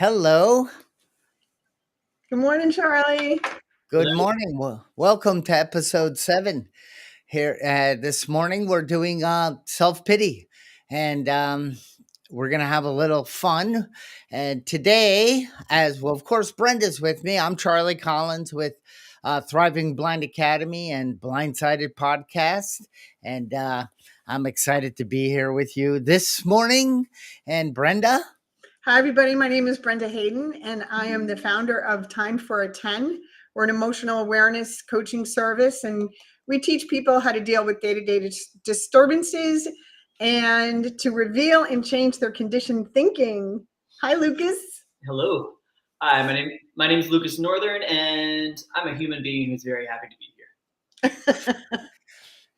Hello. Good morning, Charlie. Good morning. Welcome to episode 7. Here this morning we're doing self-pity, and we're going to have a little fun. And today, as well, of course, Brenda's with me. I'm Charlie Collins with Thriving Blind Academy and Blindsided Podcast, and I'm excited to be here with you this morning. And Brenda? Hi, everybody. My name is Brenda Hayden, and I am the founder of Time for a 10. We're an emotional awareness coaching service, and we teach people how to deal with day-to-day disturbances and to reveal and change their conditioned thinking. Hi, Lucas. Hello. Hi, my name is Lucas Northern, and I'm a human being who's very happy to be here.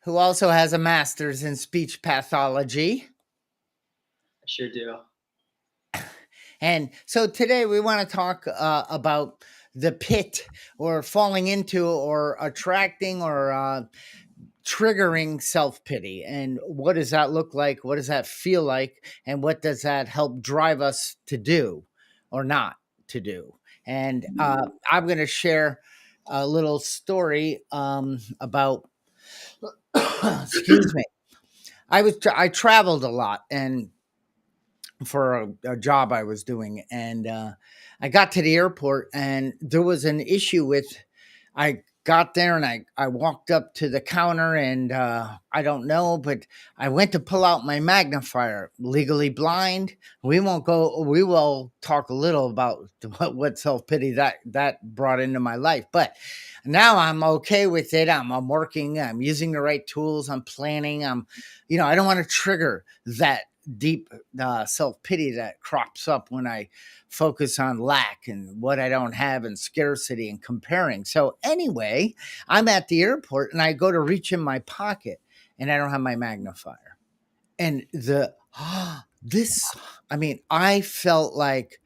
Who also has a master's in speech pathology. I sure do. And so today we want to talk about the pit, or falling into, or attracting, or triggering self-pity. And what does that look like? What does that feel like? And what does that help drive us to do or not to do? And I'm going to share a little story about, excuse me. I traveled a lot, and for a job I was doing, and I got to the airport, and there was an issue with. I got there, and I walked up to the counter, and I don't know, but I went to pull out my magnifier. Legally blind. We won't go. We will talk a little about what self pity that brought into my life, but now I'm okay with it. I'm working. I'm using the right tools. I'm planning. I don't want to trigger that deep self-pity that crops up when I focus on lack and what I don't have, and scarcity and comparing. So anyway, I'm at the airport, and I go to reach in my pocket, and I don't have my magnifier. And I felt like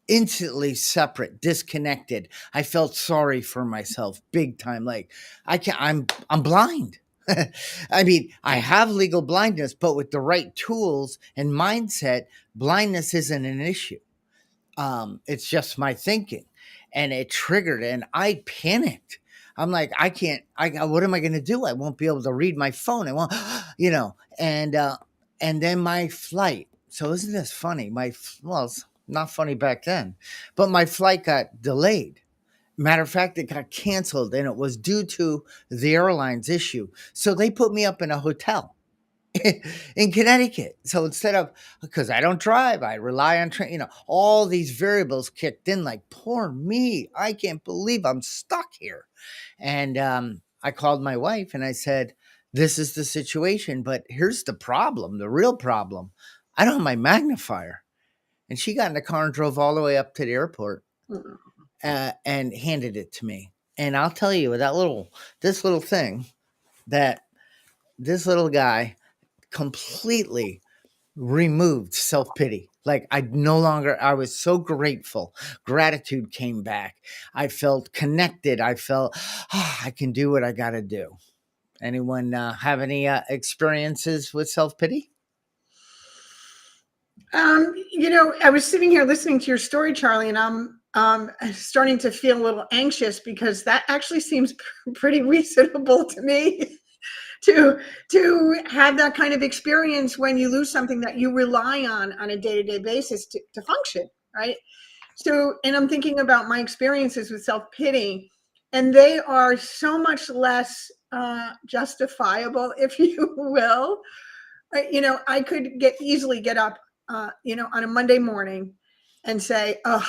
instantly separate, disconnected. I felt sorry for myself big time. Like I'm blind. I have legal blindness, but with the right tools and mindset, blindness isn't an issue. It's just my thinking, and it triggered, and I panicked. I'm like, what am I going to do? I won't be able to read my phone. I won't, and then my flight. So isn't this funny? It's not funny back then, but my flight got delayed. Matter of fact, it got canceled, and it was due to the airline's issue. So they put me up in a hotel in Connecticut. So instead of, because I don't drive, I rely on train, all these variables kicked in, like, poor me. I can't believe I'm stuck here. And I called my wife, and I said, this is the situation, but here's the problem, the real problem. I don't have my magnifier. And she got in the car and drove all the way up to the airport and handed it to me. And I'll tell you, this little thing, that this little guy completely removed self-pity. Like, I was so grateful. Gratitude came back. I felt connected. I felt, I can do what I got to do. Anyone have any experiences with self-pity? I was sitting here listening to your story, Charlie, and I'm starting to feel a little anxious because that actually seems pretty reasonable to me. To have that kind of experience when you lose something that you rely on a day-to-day basis to function, right? So, and I'm thinking about my experiences with self-pity, and they are so much less justifiable, if you will. I could easily get up, on a Monday morning and say, oh,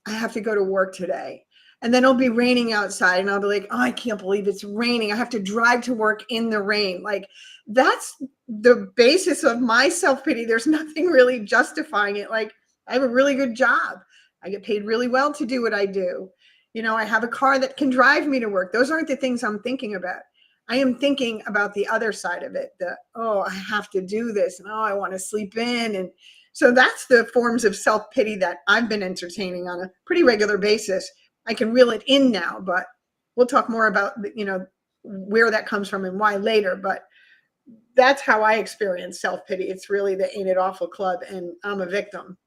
I have to go to work today. And then it'll be raining outside, and I'll be like, oh, I can't believe it's raining. I have to drive to work in the rain. Like, that's the basis of my self-pity. There's nothing really justifying it. Like, I have a really good job. I get paid really well to do what I do. I have a car that can drive me to work. Those aren't the things I'm thinking about. I am thinking about the other side of it. I have to do this, and I want to sleep in. And so that's the forms of self-pity that I've been entertaining on a pretty regular basis. I can reel it in now, but we'll talk more about, where that comes from and why later. But that's how I experience self-pity. It's really the Ain't It Awful Club, and I'm a victim.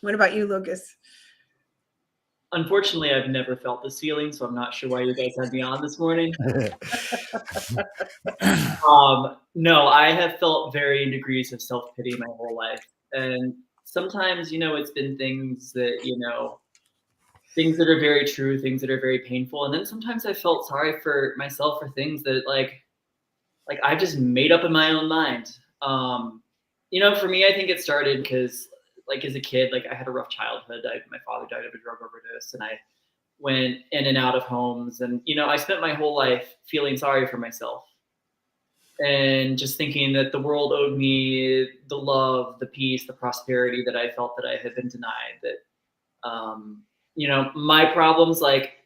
What about you, Lucas? Unfortunately, I've never felt this feeling, so I'm not sure why you guys had me on this morning. No, I have felt varying degrees of self-pity my whole life. And sometimes, it's been things that, things that are very true, things that are very painful. And then sometimes I felt sorry for myself for things that like I've just made up in my own mind. For me, I think it started because like as a kid, like I had a rough childhood. My father died of a drug overdose, and I went in and out of homes, and I spent my whole life feeling sorry for myself and just thinking that the world owed me the love, the peace, the prosperity that I felt that I had been denied. That my problems, like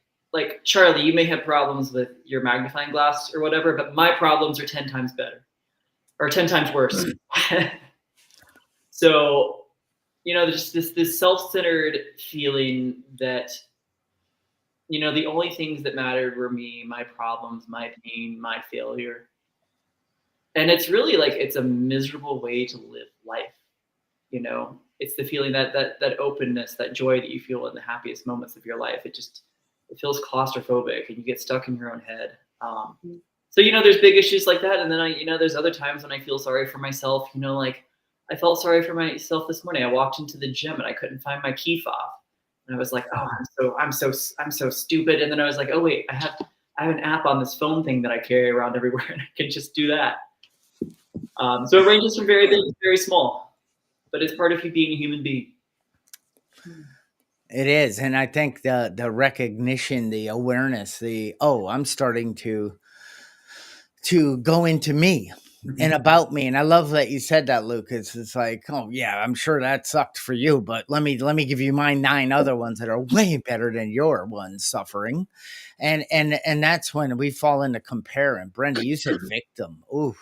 Charlie, you may have problems with your magnifying glass or whatever, but my problems are 10 times better or 10 times worse. So, there's this self-centered feeling that the only things that mattered were me, my problems, my pain, my failure. And it's really like it's a miserable way to live life. It's the feeling that openness, that joy that you feel in the happiest moments of your life. It feels claustrophobic, and you get stuck in your own head. So there's big issues like that, and then there's other times when I feel sorry for myself. Like I felt sorry for myself this morning. I walked into the gym and I couldn't find my key fob, and I was like, oh, I'm so stupid. And then I was like, oh wait, I have an app on this phone thing that I carry around everywhere, and I can just do that. So it ranges from very big to very small, but it's part of you being a human being. It is, and I think the recognition, the awareness, I'm starting to go into me and about me. And I love that you said that, Lucas. It's like, oh yeah, I'm sure that sucked for you, but let me give you my 9 other ones that are way better than your one suffering. And that's when we fall into comparing. Brenda, you said victim. Ooh.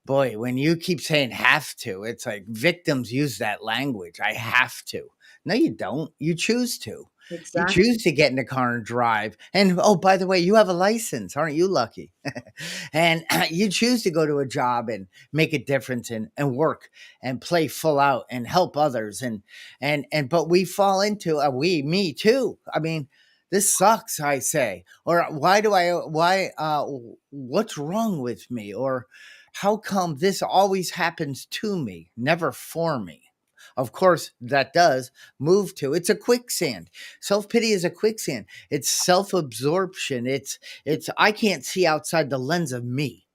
Boy, when you keep saying have to, it's like victims use that language. I have to. No, you don't. You choose to. You Exactly. choose to get in the car and drive. And oh, by the way, you have a license. Aren't you lucky? And you choose to go to a job and make a difference and work and play full out and help others. But we fall into me too. I mean, this sucks, I say. Or what's wrong with me? Or how come this always happens to me, never for me? Of course, that does move to it's a quicksand. Self pity is a quicksand. It's self absorption. It's I can't see outside the lens of me.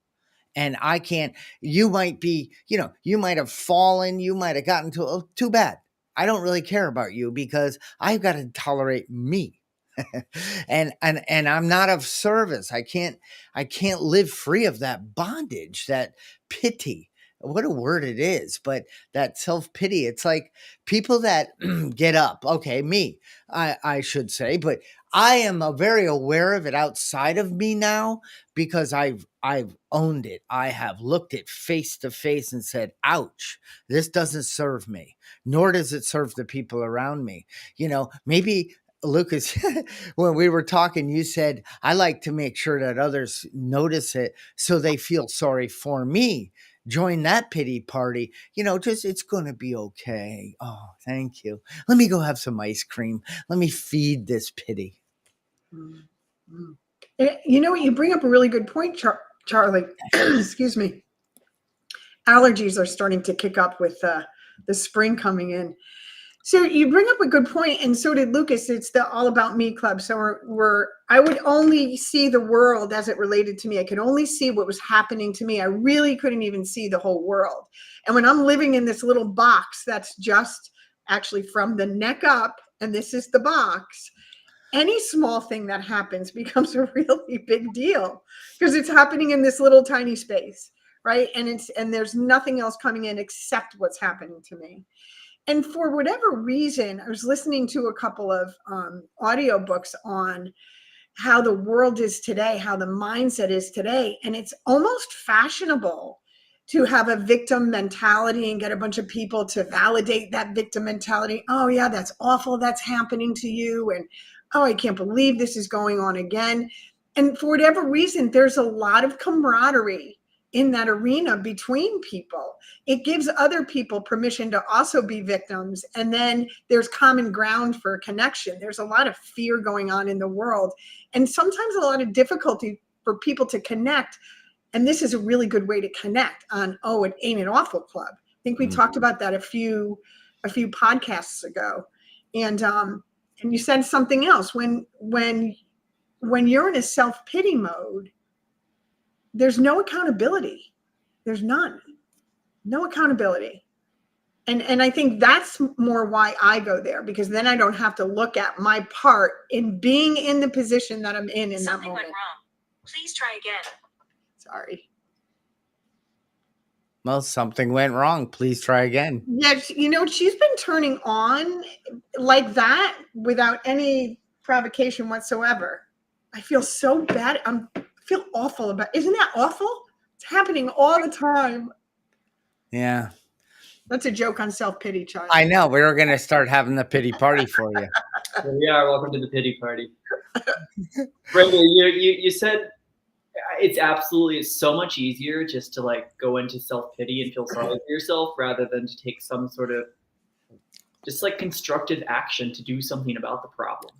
And I can't, you might be, you might have fallen, you might have gotten to, oh, too bad. I don't really care about you because I've got to tolerate me. And I'm not of service. I can't live free of that bondage, that pity. What a word it is, but that self-pity. It's like people that get up. Okay, me, I should say, but I am very aware of it outside of me now because I've owned it. I have looked it face to face and said, ouch, this doesn't serve me, nor does it serve the people around me. Maybe Lucas, when we were talking, you said, I like to make sure that others notice it so they feel sorry for me. Join that pity party. Just it's going to be okay. Oh, thank you. Let me go have some ice cream. Let me feed this pity. You know what? You bring up a really good point, Charlie. Excuse me. Allergies are starting to kick up with the spring coming in. So you bring up a good point, and so did Lucas. It's the All About Me Club. So I would only see the world as it related to me. I could only see what was happening to me. I really couldn't even see the whole world. And when I'm living in this little box that's just actually from the neck up, and this is the box, any small thing that happens becomes a really big deal because it's happening in this little tiny space, right? And there's nothing else coming in except what's happening to me. And for whatever reason, I was listening to a couple of audiobooks on how the world is today, how the mindset is today. And it's almost fashionable to have a victim mentality and get a bunch of people to validate that victim mentality. Oh, yeah, that's awful. That's happening to you. And oh, I can't believe this is going on again. And for whatever reason, there's a lot of camaraderie in that arena between people. It gives other people permission to also be victims. And then there's common ground for connection. There's a lot of fear going on in the world, and sometimes a lot of difficulty for people to connect. And this is a really good way to connect on, oh, it ain't an awful club. I think we talked about that a few podcasts ago. And you said something else. When you're in a self-pity mode, there's no accountability. There's none. No accountability. And I think that's more why I go there, because then I don't have to look at my part in being in the position that I'm in Something that moment. went wrong. Please try again. Sorry. Well, something went wrong. Please try again. Yeah, she's been turning on like that without any provocation whatsoever. I feel so bad. I feel awful about. Isn't that awful? It's happening all the time. Yeah. That's a joke on self-pity, Charlie. I know. We were going to start having the pity party for you. Here we are. Welcome to the pity party. Brenda, you said it's so much easier just to like go into self-pity and feel sorry for yourself rather than to take some sort of just like constructive action to do something about the problem.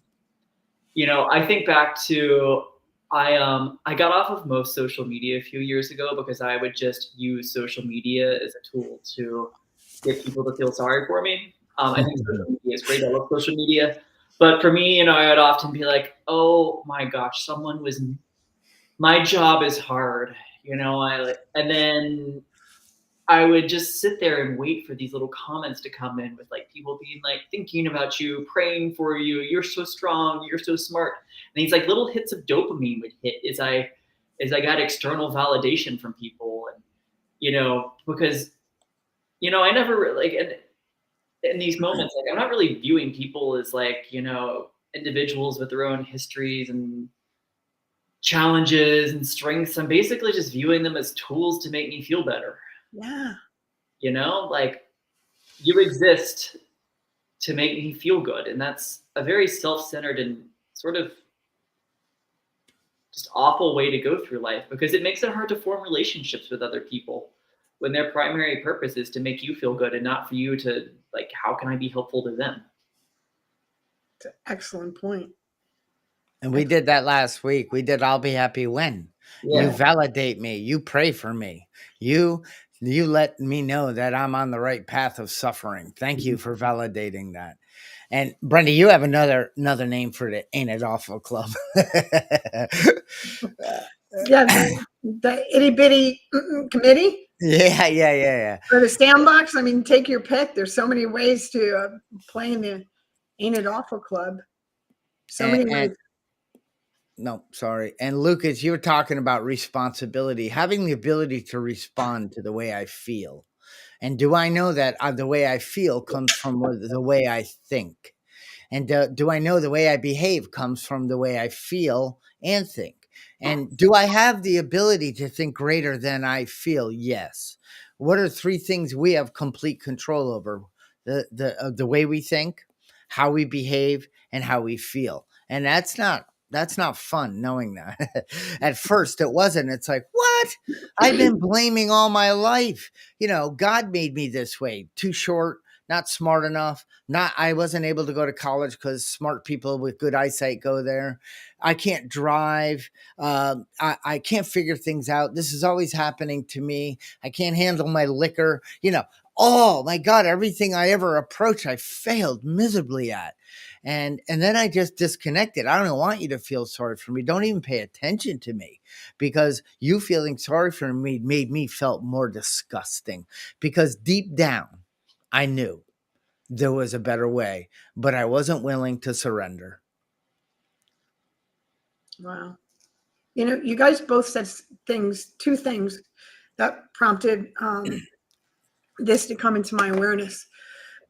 I think back to I got off of most social media a few years ago because I would just use social media as a tool to get people to feel sorry for me. I think social media is great. I love social media. But for me, I would often be like, oh my gosh, my job is hard, and then I would just sit there and wait for these little comments to come in with like people being like thinking about you, praying for you, you're so strong, you're so smart. And these like little hits of dopamine would hit as I got external validation from people. And because I never like in these moments, like I'm not really viewing people as like, individuals with their own histories and challenges and strengths. I'm basically just viewing them as tools to make me feel better. Yeah. Like you exist to make me feel good. And that's a very self-centered and sort of just awful way to go through life, because it makes it hard to form relationships with other people when their primary purpose is to make you feel good and not for you to like, how can I be helpful to them? It's an excellent point. And we did that last week. We did I'll be happy when. Yeah. You validate me. You pray for me. You let me know that I'm on the right path of suffering. Thank you for validating that. And Brenda, you have another name for the Ain't It Awful Club. Yeah, the itty bitty committee. Yeah. Or the sandbox. I mean, take your pick. There's so many ways to play in the Ain't It Awful Club. So many ways. No, sorry. And Lucas, you were talking about responsibility, having the ability to respond to the way I feel. And do I know that the way I feel comes from the way I think? And do I know the way I behave comes from the way I feel and think? And do I have the ability to think greater than I feel? Yes. What are 3 things we have complete control over? The way we think, how we behave, and how we feel. And that's not fun knowing that. At first it wasn't. It's like, what? I've been blaming all my life. God made me this way. Too short, not smart enough. I wasn't able to go to college because smart people with good eyesight go there. I can't drive. I can't figure things out. This is always happening to me. I can't handle my liquor. Oh my God, everything I ever approached, I failed miserably at. And then I just disconnected. I don't want you to feel sorry for me. Don't even pay attention to me, because you feeling sorry for me made me felt more disgusting, because deep down, I knew there was a better way, but I wasn't willing to surrender. Wow. You guys both said 2 things that prompted this to come into my awareness.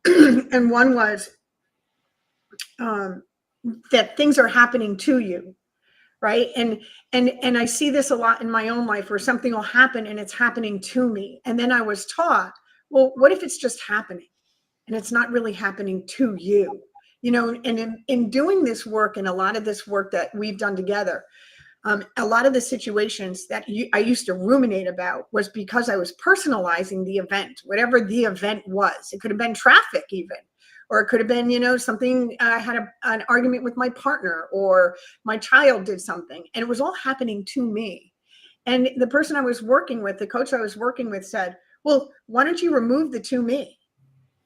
And one was that things are happening to you, right? And I see this a lot in my own life, where something will happen and it's happening to me. And then I was taught, well, what if it's just happening and it's not really happening to you? And in doing this work, and a lot of this work that we've done together, A lot of the situations that I used to ruminate about was because I was personalizing the event, whatever the event was. It could have been traffic even, or it could have been, something, I had an argument with my partner, or my child did something, and it was all happening to me. And the person I was working with, the coach I was working with, said, well, why don't you remove the to me?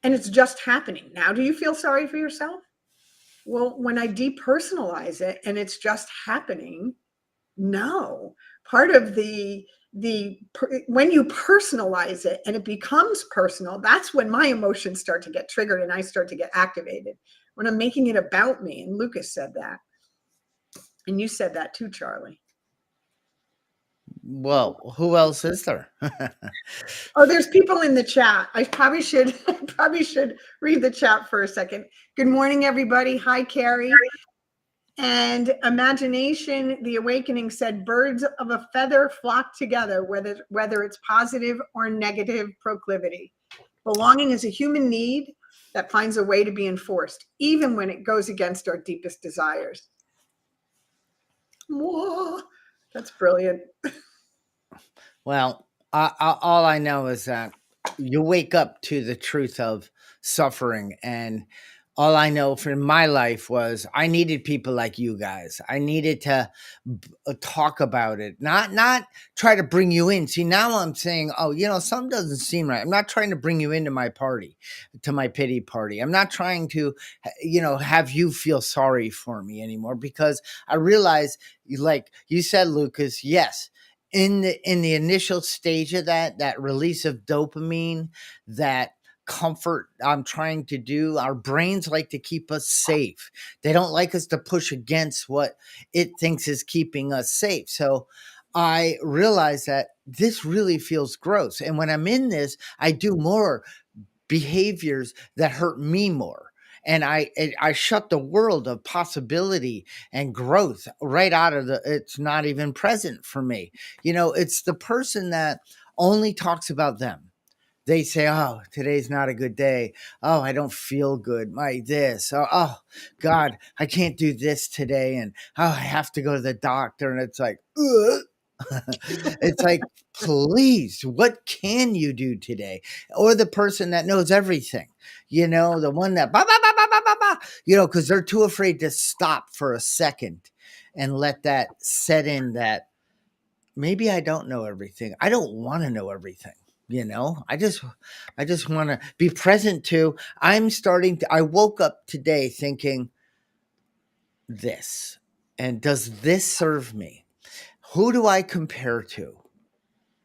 And it's just happening. Now, do you feel sorry for yourself? Well, when I depersonalize it and it's just happening, no. Part of when you personalize it and it becomes personal, that's when my emotions start to get triggered and I start to get activated, when I'm making it about me. And Lucas said that. And you said that too, Charlie. Well, who else is there? Oh, there's people in the chat. I probably should read the chat for a second. Good morning, everybody. Hi, Carrie. And Imagination, the Awakening said, birds of a feather flock together, whether it's positive or negative proclivity. Belonging is a human need that finds a way to be enforced, even when it goes against our deepest desires. Whoa, that's brilliant. Well, all I know is that you wake up to the truth of suffering. And all I know from my life was I needed people like you guys. I needed to talk about it, not try to bring you in. See, now I'm saying, oh, something doesn't seem right. I'm not trying to bring you into my party, to my pity party. I'm not trying to, have you feel sorry for me anymore, because I realize, like you said, Lucas, yes, in the initial stage of that release of dopamine, that comfort I'm trying to do, our brains like to keep us safe. They don't like us to push against what it thinks is keeping us safe. So I realize that this really feels gross, and when I'm in this, I do more behaviors that hurt me more. And I shut the world of possibility and growth right out of it's not even present for me. It's the person that only talks about them. They say, oh, today's not a good day. Oh, I don't feel good. My this. Oh, God, I can't do this today. And oh, I have to go to the doctor. And it's like, ugh. It's like, please, what can you do today? Or the person that knows everything, the one that, bah, bah, bah, bah, bah, bah, bah, because they're too afraid to stop for a second and let that set in, that maybe I don't know everything. I don't want to know everything. I just want to be present to. I woke up today thinking this, and does this serve me? Who do I compare to?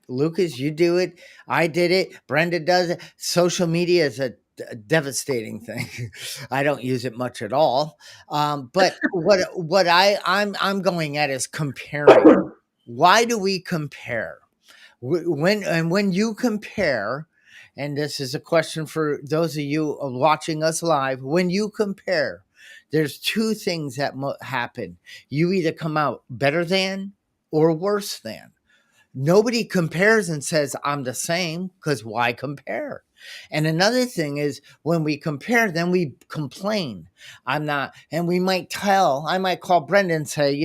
Lucas, you do it. I did it. Brenda does it. Social media is a devastating thing. I don't use it much at all. But what I'm going at is comparing. Why do we compare? When you compare, and this is a question for those of you watching us live, when you compare, there's two things that happen. You either come out better than or worse than. Nobody compares and says, I'm the same, because why compare? And another thing is, when we compare, then we complain. I'm not, and I might call Brenda and say,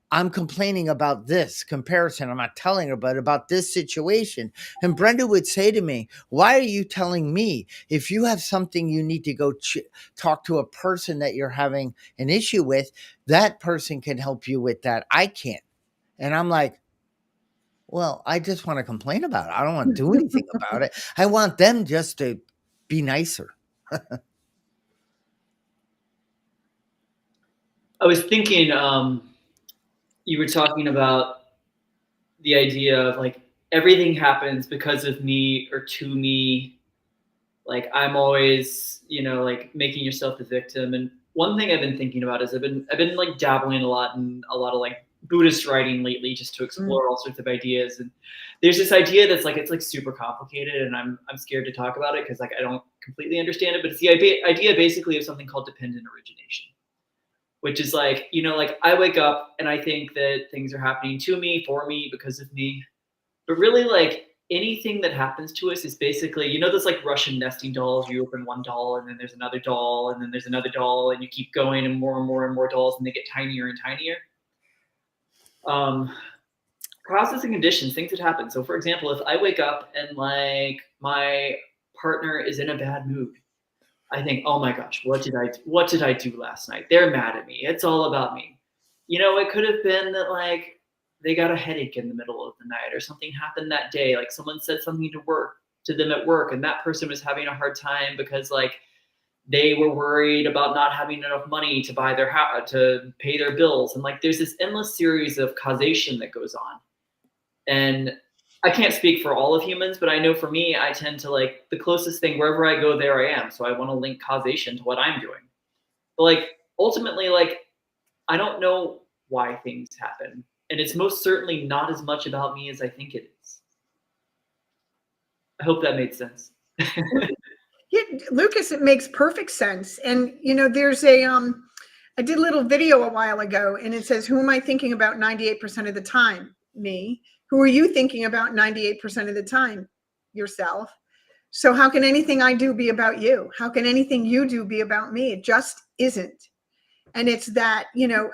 I'm complaining about this comparison. I'm not telling her, but about this situation. And Brenda would say to me, why are you telling me? If you have something you need to go talk to a person that you're having an issue with, that person can help you with that. I can't. And I'm like, well, I just want to complain about it. I don't want to do anything about it. I want them just to be nicer. I was thinking, you were talking about the idea of like everything happens because of me or to me. Like I'm always, like making yourself the victim. And one thing I've been thinking about is I've been like dabbling a lot in a lot of like Buddhist writing lately, just to explore all sorts of ideas. And there's this idea that's like, it's like super complicated, and I'm scared to talk about it because like I don't completely understand it. But it's the idea basically of something called dependent origination, which is like, like I wake up and I think that things are happening to me, for me, because of me. But really, like anything that happens to us is basically, those like Russian nesting dolls. You open one doll and then there's another doll and then there's another doll, and you keep going and more and more and more dolls, and they get tinier and tinier. Um, Causes and conditions, things that happen. So, for example, if I wake up and like my partner is in a bad mood, I think, oh my gosh, what did I do last night? They're mad at me. It's all about me. It could have been that like they got a headache in the middle of the night or something happened that day. Like someone said something to them at work, and that person was having a hard time because like they were worried about not having enough money to buy their house to pay their bills. And like there's this endless series of causation that goes on. And I can't speak for all of humans, but I know for me, I tend to like the closest thing wherever I go, there I am. So I want to link causation to what I'm doing. But like ultimately, like I don't know why things happen. And it's most certainly not as much about me as I think it is. I hope that made sense. Yeah, Lucas, it makes perfect sense. And there's I did a little video a while ago, and it says, "Who am I thinking about 98% of the time? Me. Who are you thinking about 98% of the time? Yourself. So how can anything I do be about you? How can anything you do be about me? It just isn't." And it's that,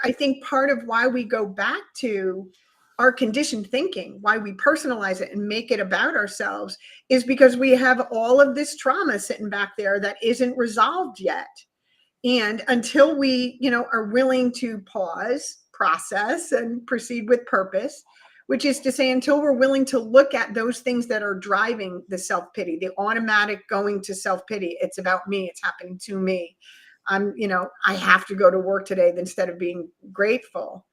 I think part of why we go back to our conditioned thinking, why we personalize it and make it about ourselves, is because we have all of this trauma sitting back there that isn't resolved yet. And until we, are willing to pause, process, and proceed with purpose, which is to say, until we're willing to look at those things that are driving the self-pity, the automatic going to self-pity, it's about me, it's happening to me. I have to go to work today instead of being grateful.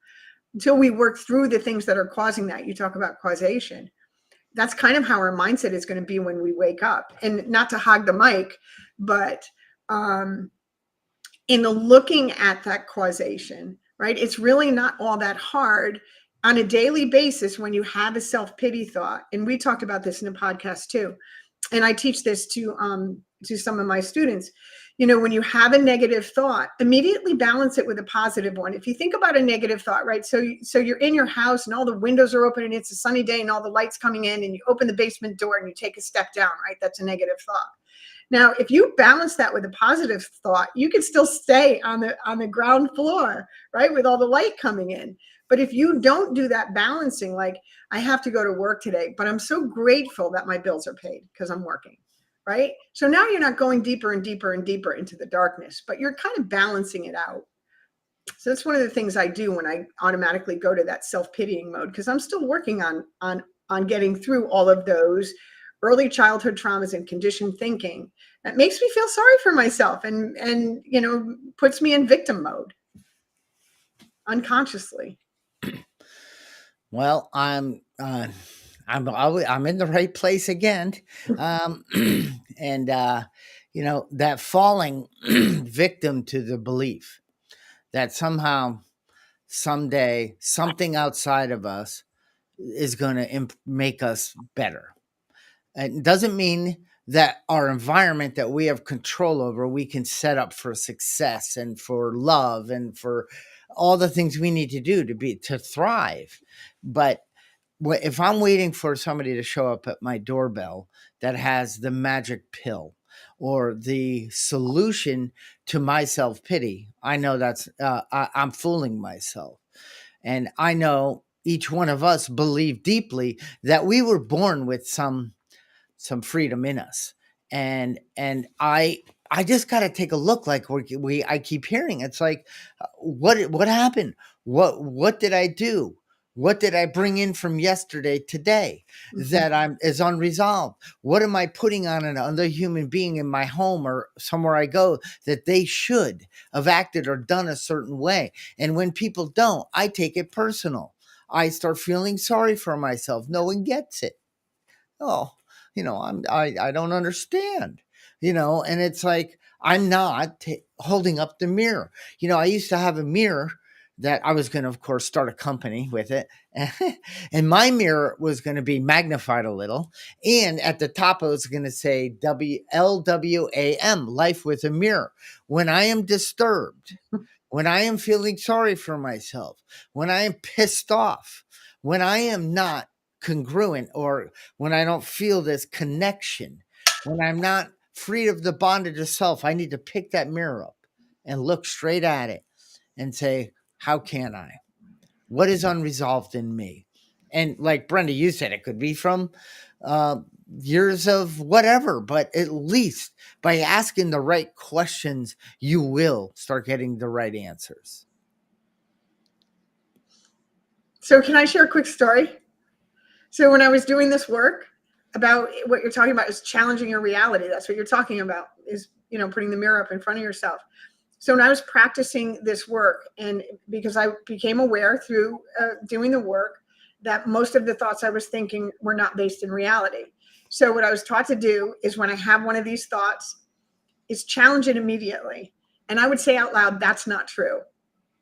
Until we work through the things that are causing that, you talk about causation. That's kind of how our mindset is going to be when we wake up. And not to hog the mic, but in the looking at that causation, right? It's really not all that hard on a daily basis when you have a self-pity thought. And we talked about this in the podcast too. And I teach this to some of my students. When you have a negative thought, immediately balance it with a positive one. If you think about a negative thought, right? So you're in your house and all the windows are open and it's a sunny day and all the lights coming in, and you open the basement door and you take a step down, right? That's a negative thought. Now, if you balance that with a positive thought, you can still stay on the ground floor, right? With all the light coming in. But if you don't do that balancing, like, I have to go to work today, but I'm so grateful that my bills are paid because I'm working, right? So now you're not going deeper and deeper and deeper into the darkness, but you're kind of balancing it out. So that's one of the things I do when I automatically go to that self-pitying mode, because I'm still working on getting through all of those early childhood traumas and conditioned thinking that makes me feel sorry for myself and puts me in victim mode unconsciously. Well, I'm in the right place again, and that falling victim to the belief that somehow, someday, something outside of us is going to make us better. It doesn't mean that our environment that we have control over, we can set up for success and for love and for all the things we need to do to thrive. But if I'm waiting for somebody to show up at my doorbell that has the magic pill or the solution to my self pity, I know I'm fooling myself. And I know each one of us believe deeply that we were born with some freedom in us. And I just got to take a look. Like I keep hearing, it's like, what happened? What did I do? What did I bring in from yesterday today that is unresolved? What am I putting on another human being in my home or somewhere I go that they should have acted or done a certain way? And when people don't, I take it personal. I start feeling sorry for myself. No one gets it. Oh, I don't understand, and it's like, I'm not holding up the mirror. I used to have a mirror that I was going to, of course, start a company with it. And my mirror was going to be magnified a little. And at the top, I was going to say LWAM, life with a mirror. When I am disturbed, when I am feeling sorry for myself, when I am pissed off, when I am not congruent, or when I don't feel this connection, when I'm not freed of the bondage of self, I need to pick that mirror up and look straight at it and say, how can I? What is unresolved in me? And like Brenda, you said, it could be from uh, years of whatever, but at least by asking the right questions, you will start getting the right answers. So can I share a quick story? So when I was doing this work about what you're talking about is challenging your reality. That's what you're talking about, is, putting the mirror up in front of yourself. So when I was practicing this work, and because I became aware through doing the work that most of the thoughts I was thinking were not based in reality. So what I was taught to do is, when I have one of these thoughts, is challenge it immediately. And I would say out loud, that's not true.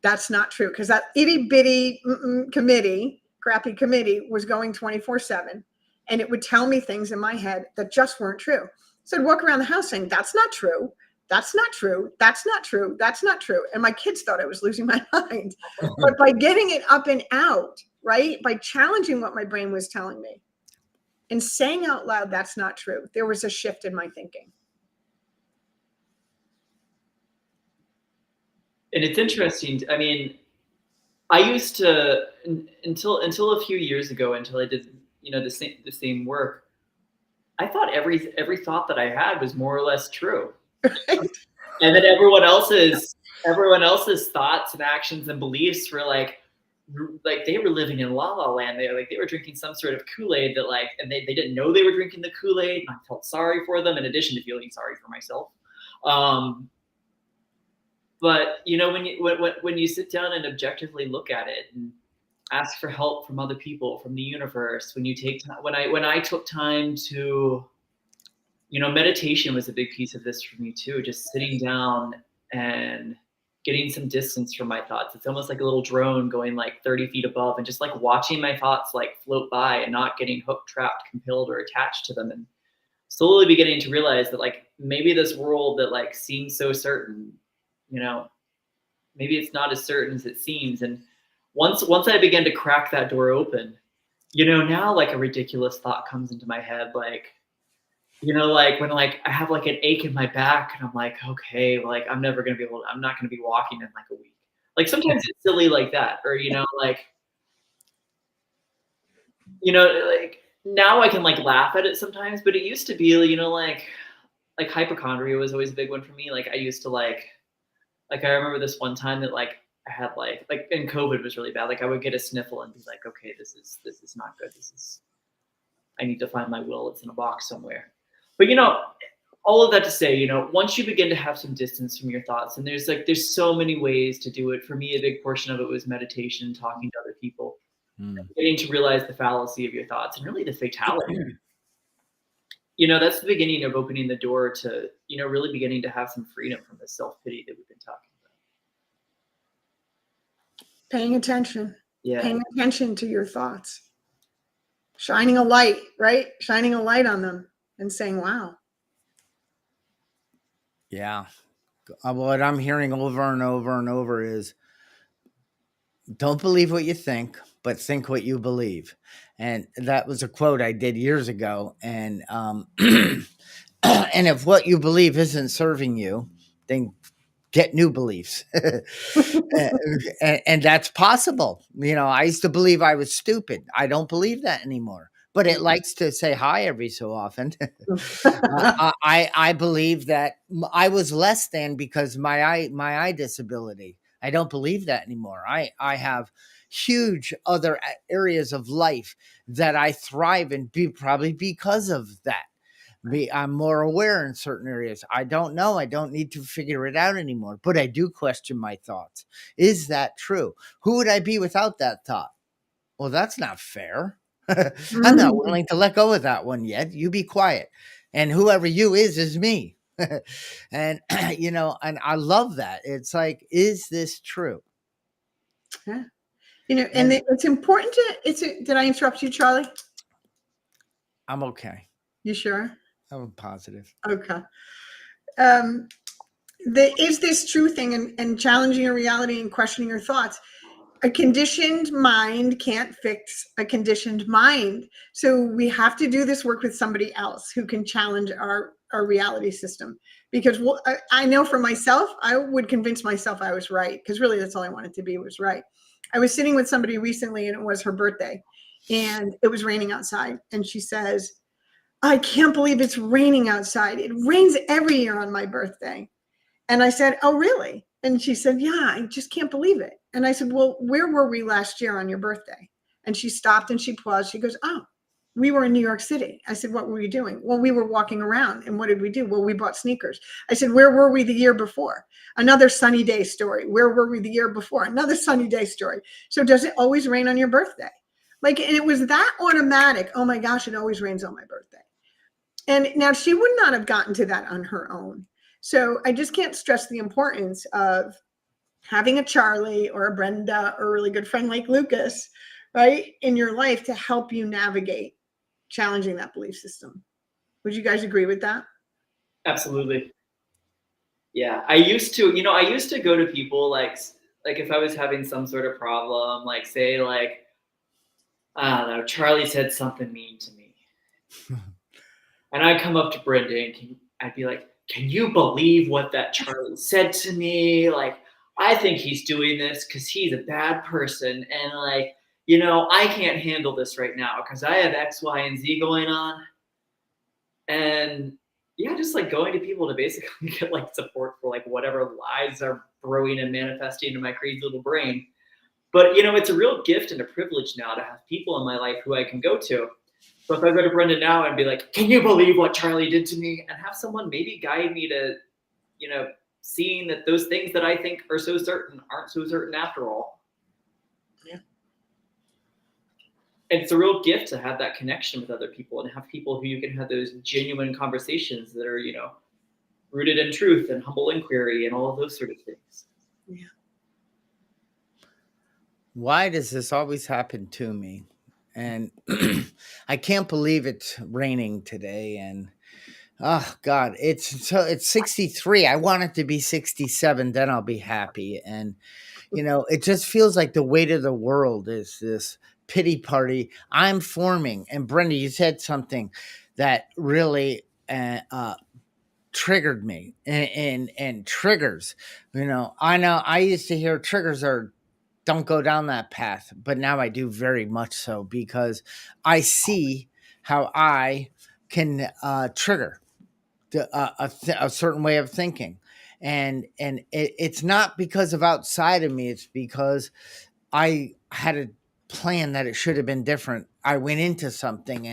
That's not true. Because that itty bitty crappy committee was going 24/7. And it would tell me things in my head that just weren't true. So I'd walk around the house saying, that's not true. That's not true. That's not true. That's not true. And my kids thought I was losing my mind. But by getting it up and out, right? By challenging what my brain was telling me and saying out loud, that's not true, there was a shift in my thinking. And it's interesting. I mean, I used to, until a few years ago, until I did, the same work. I thought every thought that I had was more or less true, Right? and then everyone else's thoughts and actions and beliefs were like they were living in la la land. They were drinking some sort of Kool-Aid that and they didn't know they were drinking the Kool-Aid, and I felt sorry for them in addition to feeling sorry for myself. But when you sit down and objectively look at it and ask for help from other people, from the universe, when I took time to, meditation was a big piece of this for me too. Just sitting down and getting some distance from my thoughts. It's almost like a little drone going like 30 feet above, and just like watching my thoughts like float by and not getting hooked, trapped, compelled, or attached to them, and slowly beginning to realize that like maybe this world that like seems so certain, maybe it's not as certain as it seems. And once I began to crack that door open, now like a ridiculous thought comes into my head, like when like I have like an ache in my back and I'm like, okay, like I'm not gonna be walking in like a week. Like sometimes it's silly like that, or like now I can like laugh at it sometimes, but it used to be, like hypochondria was always a big one for me. Like I used to like I remember this one time that like I had like and COVID was really bad. Like I would get a sniffle and be like, okay, this is not good. I need to find my will. It's in a box somewhere. But all of that to say, once you begin to have some distance from your thoughts, and there's so many ways to do it. For me, a big portion of it was meditation, talking to other people, getting to realize the fallacy of your thoughts and really the fatality. That's the beginning of opening the door to, really beginning to have some freedom from the self-pity that we've been talking about. Paying attention. Yeah. Paying attention to your thoughts. Shining a light, right? Shining a light on them and saying, wow. Yeah. What I'm hearing over and over and over is, don't believe what you think, but think what you believe. And that was a quote I did years ago. And and if what you believe isn't serving you, then get new beliefs. And that's possible. I used to believe I was stupid. I don't believe that anymore. But it likes to say hi every so often. I believe that I was less than because my eye disability. I don't believe that anymore. I have huge other areas of life that I thrive in, probably because of that. I'm more aware in certain areas. I don't know. I don't need to figure it out anymore, but I do question my thoughts. Is that true? Who would I be without that thought? Well, that's not fair. I'm not willing to let go of that one yet. You be quiet. And whoever you is me. And, and I love that. It's like, is this true? Yeah. And it's important did I interrupt you, Charlie? I'm okay. You sure? I'm positive. Okay. Is this true thing and challenging your reality and questioning your thoughts. A conditioned mind can't fix a conditioned mind. So we have to do this work with somebody else who can challenge our reality system. Because I know for myself, I would convince myself I was right, because really that's all I wanted to be, was right. I was sitting with somebody recently and it was her birthday and it was raining outside. And she says, I can't believe it's raining outside. It rains every year on my birthday. And I said, oh, really? And she said, yeah, I just can't believe it. And I said, well, where were we last year on your birthday? And she stopped and she paused. She goes, oh, we were in New York City. I said, what were you doing? Well, we were walking around. And what did we do? Well, we bought sneakers. I said, where were we the year before? Another sunny day story. Where were we the year before? Another sunny day story. So does it always rain on your birthday? Like, and it was that automatic. Oh my gosh, it always rains on my birthday. And now she would not have gotten to that on her own. So I just can't stress the importance of having a Charlie or a Brenda or a really good friend like Lucas, right, in your life to help you navigate challenging that belief system. Would you guys agree with that? Absolutely. Yeah, I used to go to people like if I was having some sort of problem, like say like I don't know, Charlie said something mean to me, and I'd come up to Brenda and I'd be like, "Can you believe what that Charlie said to me? Like, I think he's doing this because he's a bad person, and like, I can't handle this right now because I have X, Y, and Z going on." And yeah, just like going to people to basically get like support for like whatever lies are brewing and manifesting in my crazy little brain. But it's a real gift and a privilege now to have people in my life who I can go to. So if I go to Brenda now and be like, "Can you believe what Charlie did to me?" and have someone maybe guide me to, seeing that those things that I think are so certain aren't so certain after all. Yeah. And it's a real gift to have that connection with other people and have people who you can have those genuine conversations that are, rooted in truth and humble inquiry and all of those sort of things. Yeah. Why does this always happen to me? And I can't believe it's raining today. And oh God, it's 63. I want it to be 67, then I'll be happy. And it just feels like the weight of the world is this pity party I'm forming. And Brenda, you said something that really triggered me and triggers. I know I used to hear triggers are don't go down that path, but now I do very much so because I see how I can trigger a certain way of thinking, and it's not because of outside of me. It's because I had a plan that it should have been different. I went into something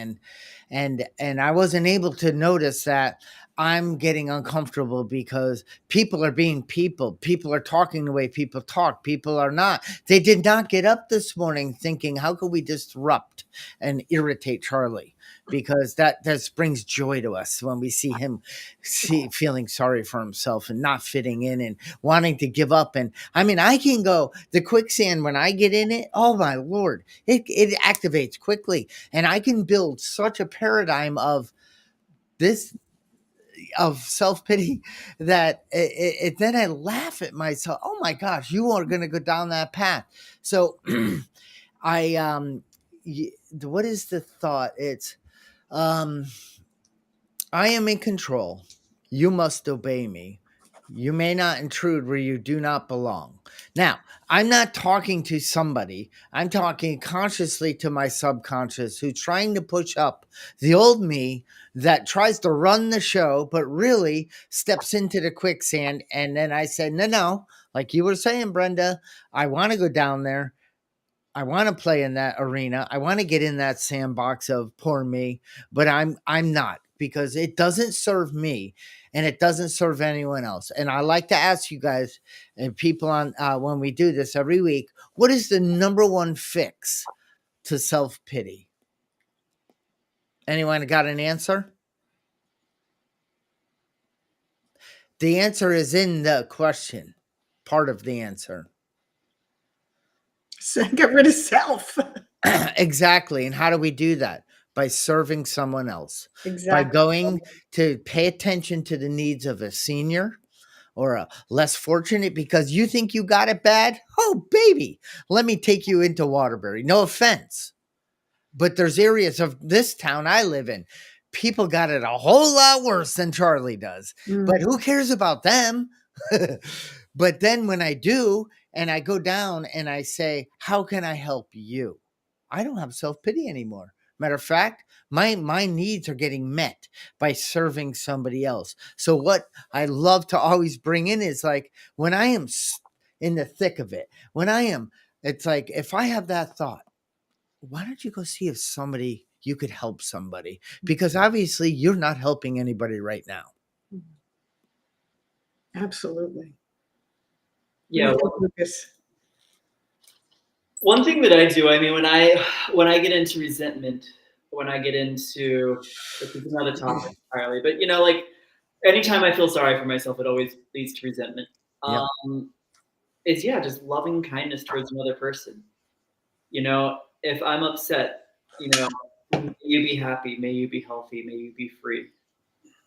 and I wasn't able to notice that I'm getting uncomfortable because people are being people. People are talking the way people talk. People are not. They did not get up this morning thinking, how could we disrupt and irritate Charlie? Because that brings joy to us when we see him feeling sorry for himself and not fitting in and wanting to give up. And I mean, I can go the quicksand when I get in it. Oh my Lord, it activates quickly, and I can build such a paradigm of this of self-pity that then I laugh at myself. Oh my gosh, you are going to go down that path. So I what is the thought? It's I am in control. You must obey me. You may not intrude where you do not belong. Now, I'm not talking to somebody. I'm talking consciously to my subconscious who's trying to push up the old me that tries to run the show, but really steps into the quicksand. And then I said, no, like you were saying, Brenda, I want to go down there. I want to play in that arena. I want to get in that sandbox of poor me, but I'm not, because it doesn't serve me and it doesn't serve anyone else. And I like to ask you guys and people on when we do this every week, what is the number one fix to self-pity? Anyone got an answer? The answer is in the question, part of the answer. So get rid of self. Exactly. And how do we do that? By serving someone else. Exactly. By going to pay attention to the needs of a senior or a less fortunate because you think you got it bad. Oh, baby, let me take you into Waterbury. No offense. But there's areas of this town I live in. People got it a whole lot worse than Charlie does. But who cares about them? But then when I do, and I go down and I say, how can I help you? I don't have self-pity anymore. Matter of fact, my needs are getting met by serving somebody else. So what I love to always bring in is like when I am in the thick of it, when I am, it's like if I have that thought, why don't you go see if somebody you could help somebody? Because obviously you're not helping anybody right now. Absolutely. What do Yeah. you think, Lucas? One thing that I do, I mean, when I get into resentment, when I get into, this is another topic entirely, but like anytime I feel sorry for myself, it always leads to resentment. Yep. Is just loving kindness towards another person. If I'm upset, may you be happy, may you be healthy, may you be free.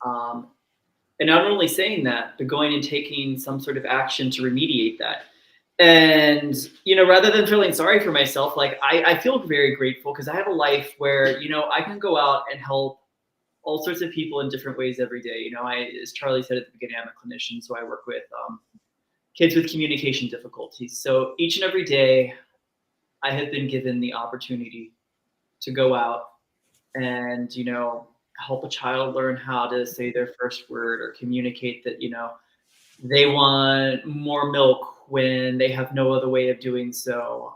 Um, and not only saying that, but going and taking some sort of action to remediate that. And rather than feeling sorry for myself, like I feel very grateful because I have a life where I can go out and help all sorts of people in different ways every day. As Charlie said at the beginning, I'm a clinician, so I work with kids with communication difficulties. So each and every day, I have been given the opportunity to go out and help a child learn how to say their first word or communicate that they want more milk when they have no other way of doing so.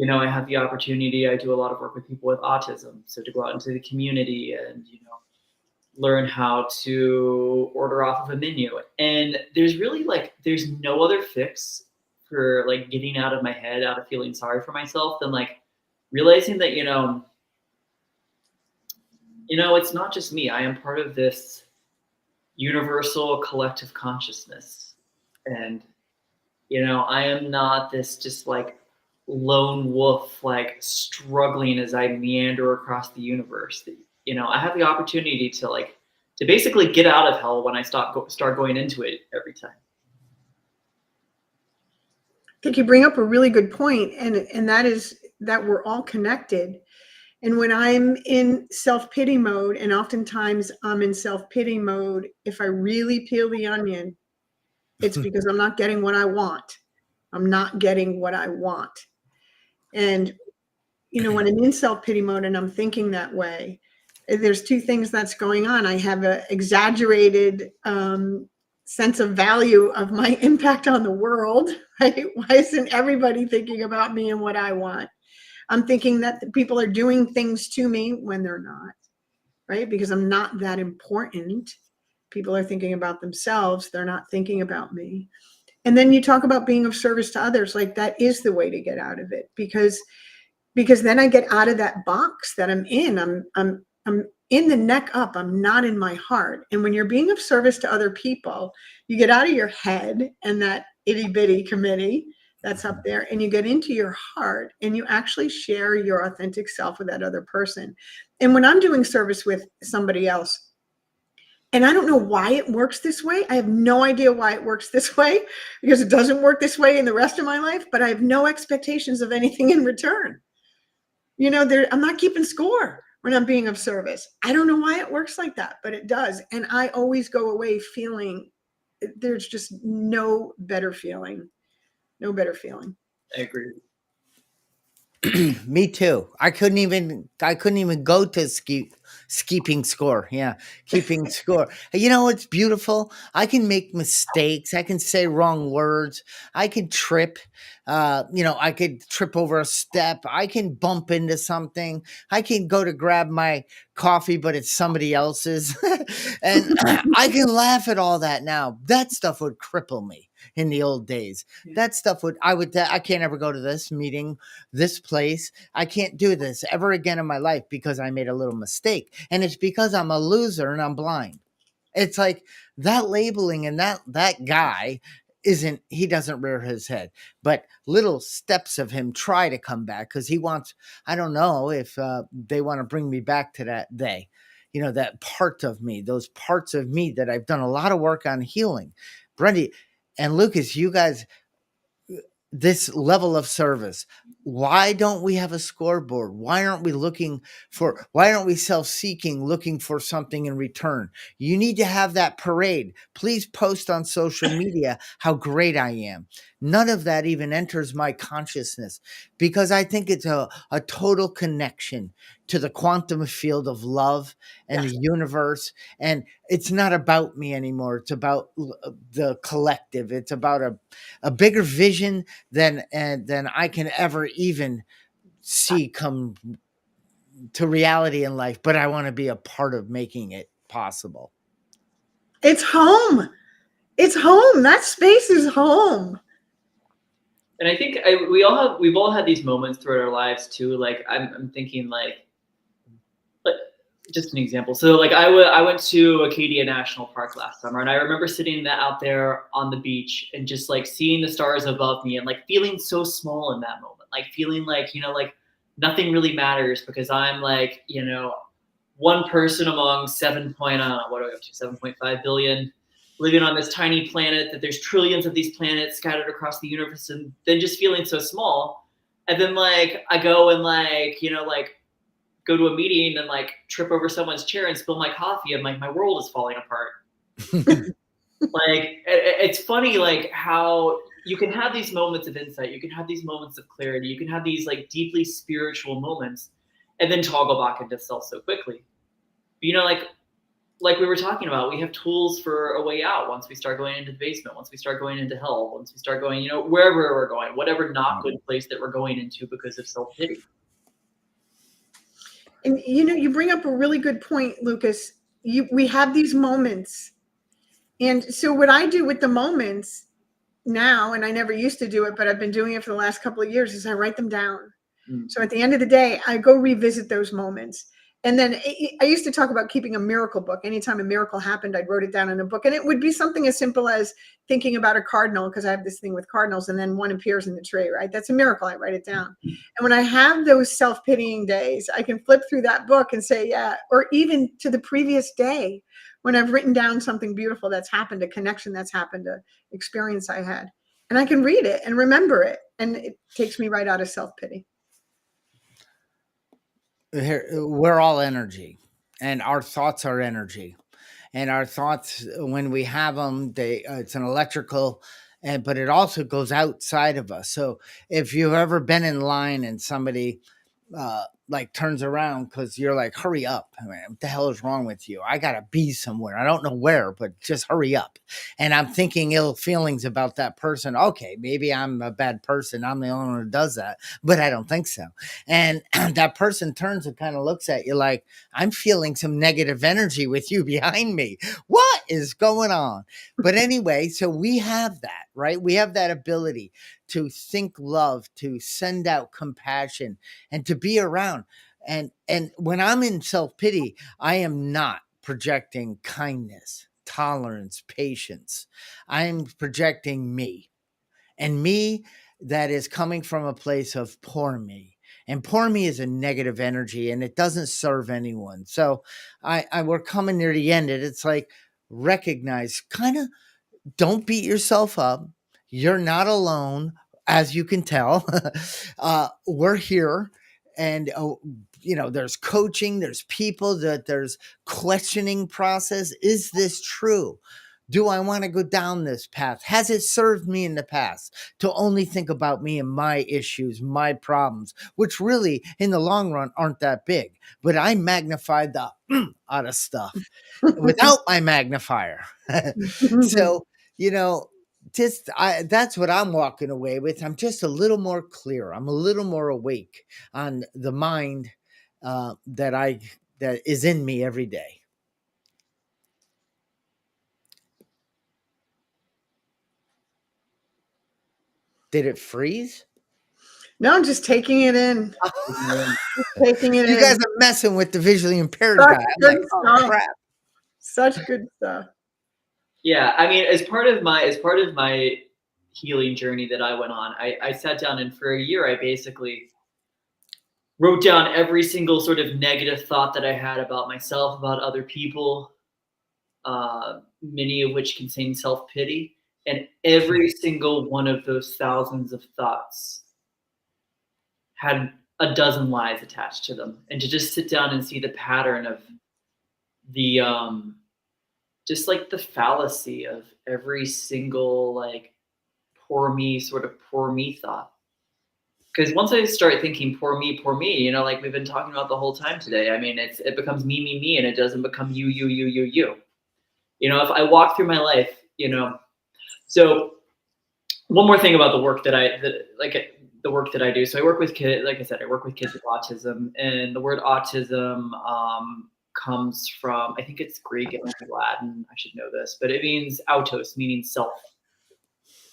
I have the opportunity. I do a lot of work with people with autism, so to go out into the community and learn how to order off of a menu. And there's really there's no other fix for getting out of my head, out of feeling sorry for myself than realizing that it's not just me. I am part of this universal collective consciousness, and I am not this just lone wolf struggling as I meander across the universe. I have the opportunity to basically get out of hell when I start going into it every time. I think you bring up a really good point, and that is that we're all connected. And when I'm in self-pity mode, and oftentimes I'm in self-pity mode, if I really peel the onion, it's because I'm not getting what I want. I'm not getting what I want. And, when I'm in self-pity mode and I'm thinking that way, there's two things that's going on. I have an exaggerated sense of value of my impact on the world, right? Why isn't everybody thinking about me and what I want? I'm thinking that the people are doing things to me when they're not, right? Because I'm not that important. People are thinking about themselves. They're not thinking about me. And then you talk about being of service to others. Like that is the way to get out of it, because then I get out of that box that I'm in. I'm in the neck up. I'm not in my heart. And when you're being of service to other people, you get out of your head and that itty bitty committee that's up there, and you get into your heart and you actually share your authentic self with that other person. And when I'm doing service with somebody else, and I don't know why it works this way. I have no idea why it works this way, because it doesn't work this way in the rest of my life, but I have no expectations of anything in return. I'm not keeping score when I'm being of service. I don't know why it works like that, but it does. And I always go away feeling there's just no better feeling. No better feeling. I agree. Me too. I couldn't even go to keeping score. Yeah, keeping score. You know what's beautiful? I can make mistakes. I can say wrong words. I can trip. I could trip over a step. I can bump into something. I can go to grab my coffee, but it's somebody else's. And I can laugh at all that now. That stuff would cripple me in the old days. Yeah. That stuff I can't ever go to this meeting, this place. I can't do this ever again in my life because I made a little mistake. And it's because I'm a loser and I'm blind. It's like that labeling, and that guy he doesn't rear his head, but little steps of him try to come back because he wants, I don't know if they want to bring me back to that day, that part of me, those parts of me that I've done a lot of work on healing. Brendy and Lucas, you guys, this level of service. Why don't we have a scoreboard? Why aren't we self-seeking, looking for something in return? You need to have that parade. Please post on social media how great I am. None of that even enters my consciousness, because I think it's a total connection to the quantum field of love and Yes. the universe. And it's not about me anymore. It's about the collective. It's about a bigger vision than I can ever even see come to reality in life. But I want to be a part of making it possible. It's home. It's home. That space is home. And I think we've all had these moments throughout our lives too. Like I'm thinking like just an example. So like I went to Acadia National Park last summer, and I remember sitting out there on the beach and just like seeing the stars above me and like feeling so small in that moment, like feeling like, like nothing really matters because I'm like, one person among I don't know, what are we up to, 7.5 billion living on this tiny planet, that there's trillions of these planets scattered across the universe, and then just feeling so small. And then like I go and like, go to a meeting and like trip over someone's chair and spill my coffee, and like my world is falling apart. Like it's funny like how you can have these moments of insight, you can have these moments of clarity, you can have these like deeply spiritual moments, and then toggle back into self so quickly. But, like we were talking about, we have tools for a way out once we start going into the basement, once we start going into hell, once we start going, wherever we're going, whatever not good place that we're going into because of self-pity. And you bring up a really good point, Lucas. We have these moments. And so what I do with the moments now, and I never used to do it, but I've been doing it for the last couple of years, is I write them down. So at the end of the day, I go revisit those moments. And then I used to talk about keeping a miracle book. Anytime a miracle happened, I wrote it down in a book. And it would be something as simple as thinking about a cardinal, because I have this thing with cardinals, and then one appears in the tree, right? That's a miracle. I write it down. And when I have those self-pitying days, I can flip through that book and say, yeah, or even to the previous day when I've written down something beautiful that's happened, a connection that's happened, an experience I had. And I can read it and remember it. And it takes me right out of self-pity. We're all energy, and our thoughts are energy, and our thoughts, when we have them, it's an electrical, but it also goes outside of us. So if you've ever been in line and somebody like turns around because you're like, hurry up. I mean, what the hell is wrong with you? I gotta be somewhere. I don't know where, but just hurry up. And I'm thinking ill feelings about that person. Okay, maybe I'm a bad person. I'm the only one who does that, but I don't think so. And that person turns and kind of looks at you like, I'm feeling some negative energy with you behind me. What is going on? But anyway, so we have that, right? We have that ability to think love, to send out compassion, and to be around. And when I'm in self-pity, I am not projecting kindness, tolerance, patience. I'm projecting me, and me that is coming from a place of poor me. And poor me is a negative energy, and it doesn't serve anyone. So we're coming near the end, and it's like, recognize, kind of, don't beat yourself up. You're not alone, as you can tell. We're here, and there's coaching, there's people, there's questioning process. Is this true? Do I want to go down this path? Has it served me in the past to only think about me and my issues, my problems, which really in the long run aren't that big? But I magnified the out of stuff without my magnifier. So, you know, that's what I'm walking away with. I'm just a little more clear. I'm a little more awake on the mind that is in me every day. Did it freeze? No, I'm just taking it in. Taking it You in. guys are messing with the visually impaired Such guy. I'm good like, oh stuff. crap. Such good stuff. Yeah, I mean, as part of my healing journey that I went on, I sat down, and for a year I basically wrote down every single sort of negative thought that I had about myself, about other people, many of which contain self-pity. And every single one of those thousands of thoughts had a dozen lies attached to them. And to just sit down and see the pattern of the just like the fallacy of every single like poor me thought. Because once I start thinking poor me, you know, like we've been talking about the whole time today, I mean, it becomes me, and it doesn't become you. You know, if I walk through my life, you know. So one more thing about the work the work that I do. So I work with kids, like I said, I work with kids with autism, and the word autism comes from, I think it's Greek and Latin. I should know this, but it means autos, meaning self.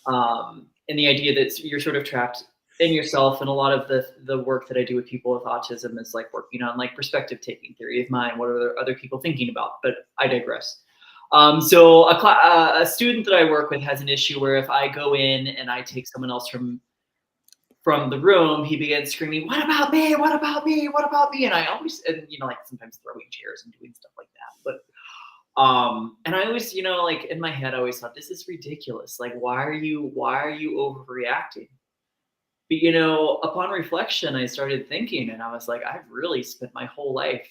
And the idea that you're sort of trapped in yourself, and a lot of the work that I do with people with autism is like working on like perspective taking, theory of mind, what are other people thinking about, but I digress. So a student that I work with has an issue where if I go in and I take someone else from the room, he begins screaming, "What about me? What about me? What about me?" And I always, and you know, like sometimes throwing chairs and doing stuff like that, but and I always, you know, like in my head, I always thought, this is ridiculous. Like, why are you overreacting? But, you know, upon reflection, I started thinking, and I was like, I've really spent my whole life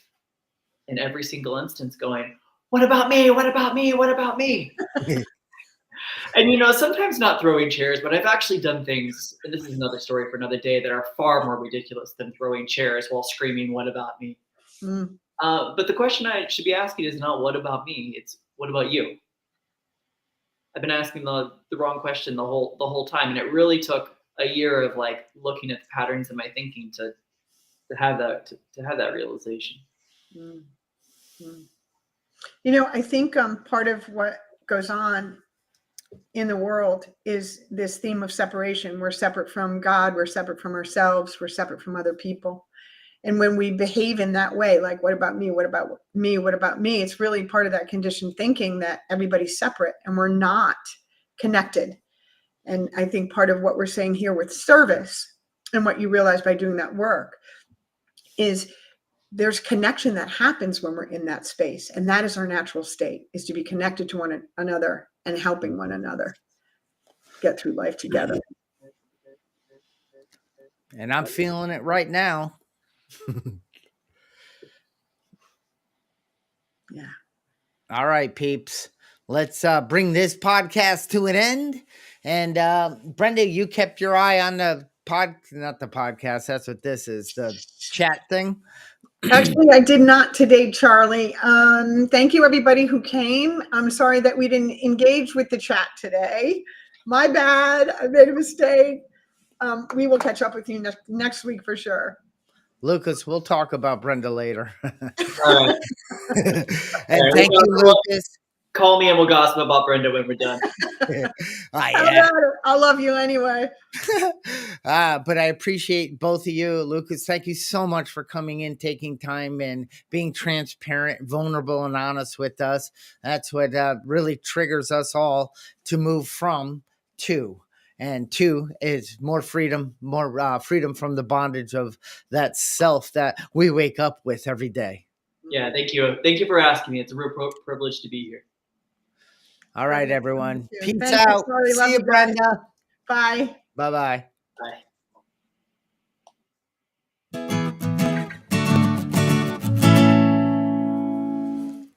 in every single instance going, "What about me? What about me? What about me?" And, you know, sometimes not throwing chairs, but I've actually done things, and this is another story for another day, that are far more ridiculous than throwing chairs while screaming, "What about me?" Mm. But the question I should be asking is not what about me, it's what about you? I've been asking the wrong question the whole time, and it really took a year of like looking at the patterns in my thinking to have that realization. Mm. Mm. You know, I think part of what goes on in the world is this theme of separation. We're separate from God, we're separate from ourselves, we're separate from other people. And when we behave in that way, like, what about me? What about me? What about me? It's really part of that conditioned thinking that everybody's separate and we're not connected. And I think part of what we're saying here with service, and what you realize by doing that work, is there's connection that happens when we're in that space. And that is our natural state, is to be connected to one another and helping one another get through life together. And I'm feeling it right now. Yeah. All right, peeps. Let's bring this podcast to an end. And Brenda, you kept your eye on the not the podcast. That's what this is, the chat thing. Actually, I did not today, Charlie. Thank you, everybody who came. I'm sorry that we didn't engage with the chat today. My bad. I made a mistake. We will catch up with you next week for sure. Lucas, we'll talk about Brenda later. All right. And right, thank you, Lucas. Call me and we'll gossip about Brenda when we're done. Yeah. I love you anyway. But I appreciate both of you. Lucas, thank you so much for coming in, taking time, and being transparent, vulnerable, and honest with us. That's what really triggers us all to move from to. And two is more freedom from the bondage of that self that we wake up with every day. Yeah, thank you. Thank you for asking me. It's a real privilege to be here. All right, everyone. Peace Thank out. You, See you, Brenda. Bye. Bye-bye. Bye.